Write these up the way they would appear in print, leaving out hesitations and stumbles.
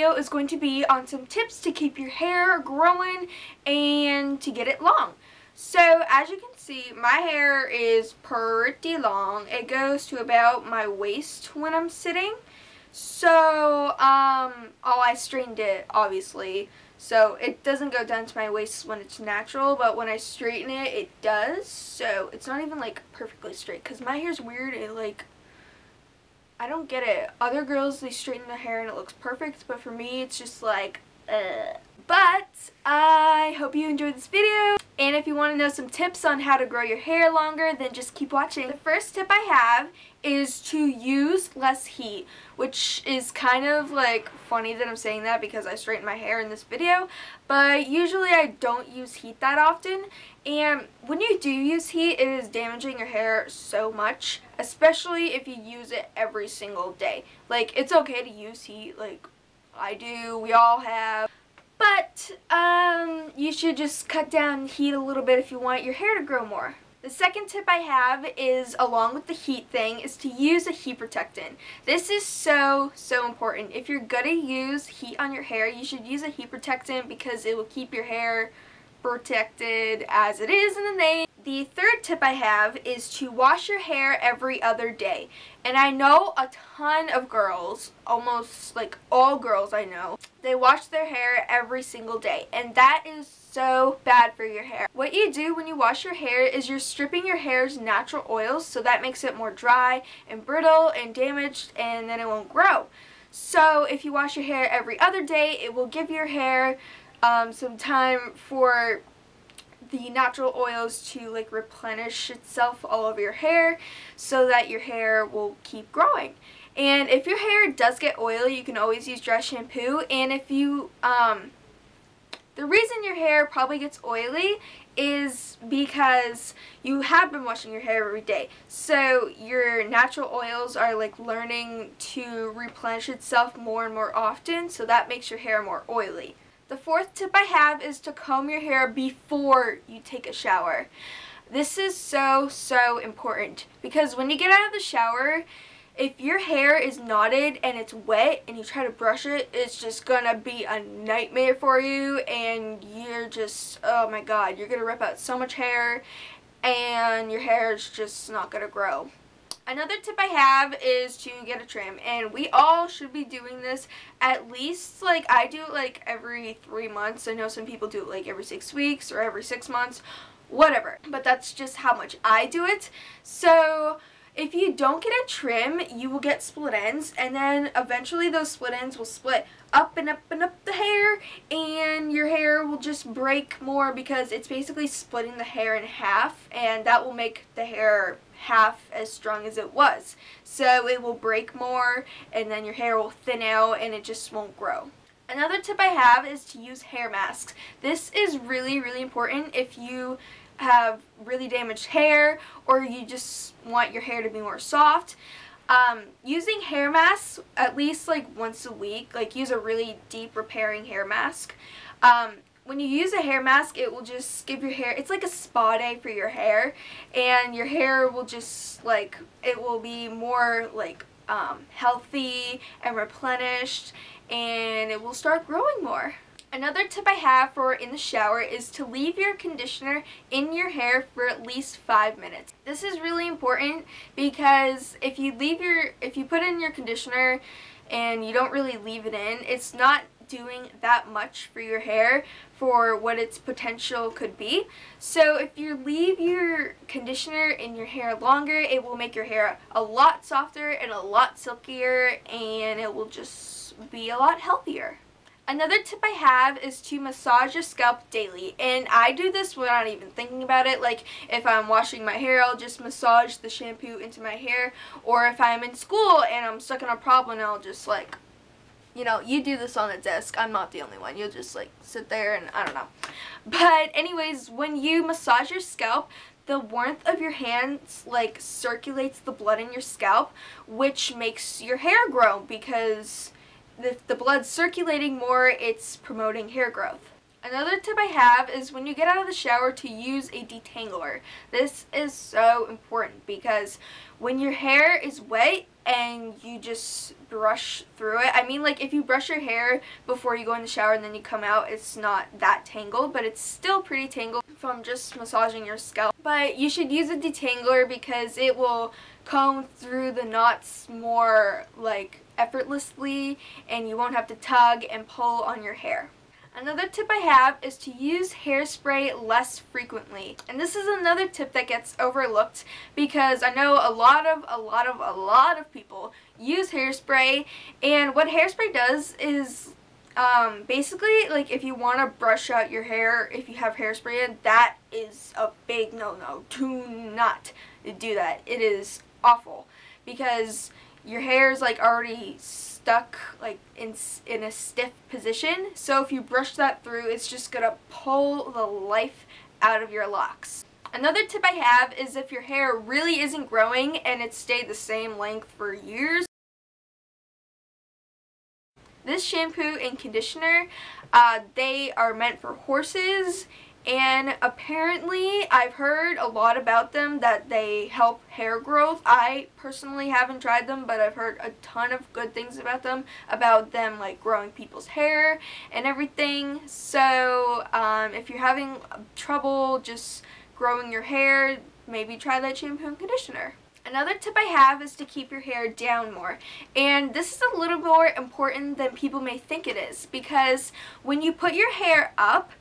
video is going to be on some tips to keep your hair growing and to get it long. So as you can see, my hair is pretty long. It goes to about my waist when I'm sitting. So, I straightened it, obviously. So it doesn't go down to my waist when it's natural, but when I straighten it, it does. So it's not even like perfectly straight, because my hair's weird. It like, I don't get it. Other girls, they straighten their hair and it looks perfect, but for me, it's just like, But I hope you enjoyed this video, and if you want to know some tips on how to grow your hair longer, then just keep watching. The first tip I have is to use less heat, which is kind of like funny that I'm saying that because I straighten my hair in this video, but usually I don't use heat that often, and when you do use heat, it is damaging your hair so much, especially if you use it every single day. Like, it's okay to use heat, like I do, we all have, but you should just cut down heat a little bit if you want your hair to grow more. The second tip I have is, along with the heat thing, is to use a heat protectant. This is so important. If you're gonna use heat on your hair, you should use a heat protectant because it will keep your hair protected, as it is in the name. The third tip I have is to wash your hair every other day. And I know a ton of girls, almost like all girls I know, they wash their hair every single day, and that is so bad for your hair. What you do when you wash your hair is you're stripping your hair's natural oils, so that makes it more dry and brittle and damaged, and then it won't grow. So if you wash your hair every other day, it will give your hair some time for the natural oils to like replenish itself all over your hair, so that your hair will keep growing. And if your hair does get oily, you can always use dry shampoo. And if you the reason your hair probably gets oily is because you have been washing your hair every day, so your natural oils are like learning to replenish itself more and more often, so that makes your hair more oily. The fourth tip I have is to comb your hair before you take a shower. This is so important, because when you get out of the shower, if your hair is knotted and it's wet and you try to brush it, it's just gonna be a nightmare for you, and you're just, oh my god, you're gonna rip out so much hair and your hair is just not gonna grow. Another tip I have is to get a trim, and we all should be doing this at least, like I do it like every 3 months. I know some people do it like every 6 weeks or every 6 months, whatever, but that's just how much I do it. So if you don't get a trim, you will get split ends, and then eventually those split ends will split up and up and up the hair, and your hair will just break more because it's basically splitting the hair in half, and that will make the hair half as strong as it was. So it will break more, and then your hair will thin out and it just won't grow. Another tip I have is to use hair masks. This is really important if you have really damaged hair or you just want your hair to be more soft. Using hair masks at least like once a week, like use a really deep repairing hair mask. When you use a hair mask, it will just give your hair, it's like a spa day for your hair, and your hair will just like, it will be more like healthy and replenished, and it will start growing more. Another tip I have for in the shower is to leave your conditioner in your hair for at least 5 minutes. This is really important because if you put in your conditioner and you don't really leave it in, it's not doing that much for your hair for what its potential could be. So if you leave your conditioner in your hair longer, it will make your hair a lot softer and a lot silkier, and it will just be a lot healthier. Another tip I have is to massage your scalp daily, and I do this without even thinking about it. Like if I'm washing my hair, I'll just massage the shampoo into my hair, or if I'm in school and I'm stuck in a problem, I'll just like, you know, you do this on a desk. I'm not the only one. You'll just like sit there and I don't know. But anyways, when you massage your scalp, the warmth of your hands like circulates the blood in your scalp, which makes your hair grow because if the blood's circulating more, it's promoting hair growth. Another tip I have is when you get out of the shower to use a detangler. This is so important because when your hair is wet and you just brush through it, I mean, like if you brush your hair before you go in the shower and then you come out, it's not that tangled, but it's still pretty tangled from just massaging your scalp. But you should use a detangler because it will comb through the knots more like effortlessly and you won't have to tug and pull on your hair. Another tip I have is to use hairspray less frequently. And this is another tip that gets overlooked because I know a lot of people use hairspray, and what hairspray does is basically, like, if you want to brush out your hair, if you have hairspray in, that is a big no-no. Do not do that. It is awful because your hair is like already stuck like in a stiff position, so if you brush that through, it's just gonna pull the life out of your locks. Another tip I have is if your hair really isn't growing and it's stayed the same length for years, this shampoo and conditioner, they are meant for horses, and apparently I've heard a lot about them that they help hair growth. I personally haven't tried them, but I've heard a ton of good things about them like growing people's hair and everything. So if you're having trouble just growing your hair, maybe try that shampoo and conditioner. Another tip I have is to keep your hair down more, and this is a little more important than people may think it is, because when you put your hair up,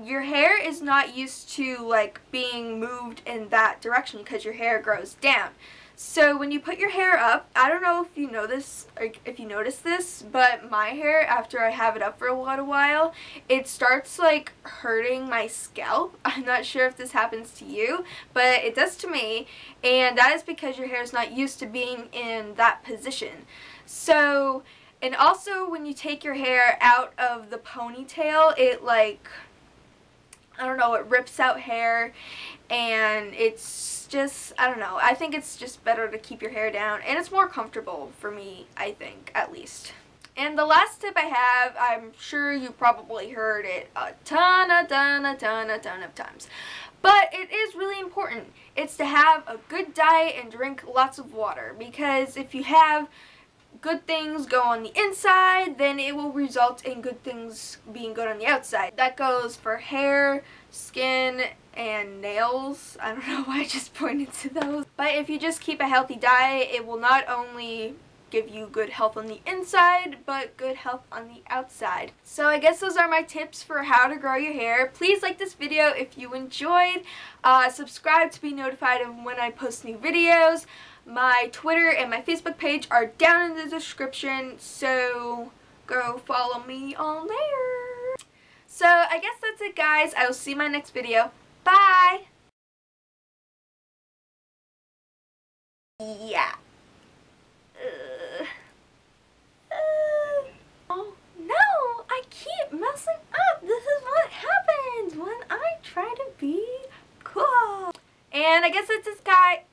your hair is not used to like being moved in that direction because your hair grows down. So when you put your hair up, I don't know if you know this, or if you notice this, but my hair, after I have it up for a little while, it starts like hurting my scalp. I'm not sure if this happens to you, but it does to me, and that is because your hair is not used to being in that position. So, and also when you take your hair out of the ponytail, it like, I don't know, it rips out hair, and it's just, I don't know, I think it's just better to keep your hair down, and it's more comfortable for me, I think, at least. And the last tip I have, I'm sure you probably heard it a ton of times, but it is really important. It's to have a good diet and drink lots of water, because if you have good things go on the inside, then it will result in good things being good on the outside. That goes for hair, skin, and nails. I don't know why I just pointed to those. But if you just keep a healthy diet, it will not only give you good health on the inside, but good health on the outside. So I guess those are my tips for how to grow your hair. Please like this video if you enjoyed. Subscribe to be notified of when I post new videos. My Twitter and my Facebook page are down in the description, so go follow me on there. So I guess that's it, guys. I will see you in my next video. Bye! Yeah. Oh no! I keep messing up! This is what happens when I try to be cool. And I guess it's this guy.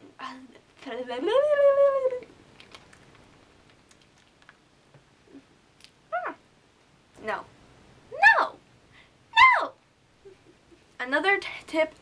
No. No! No! Another tip.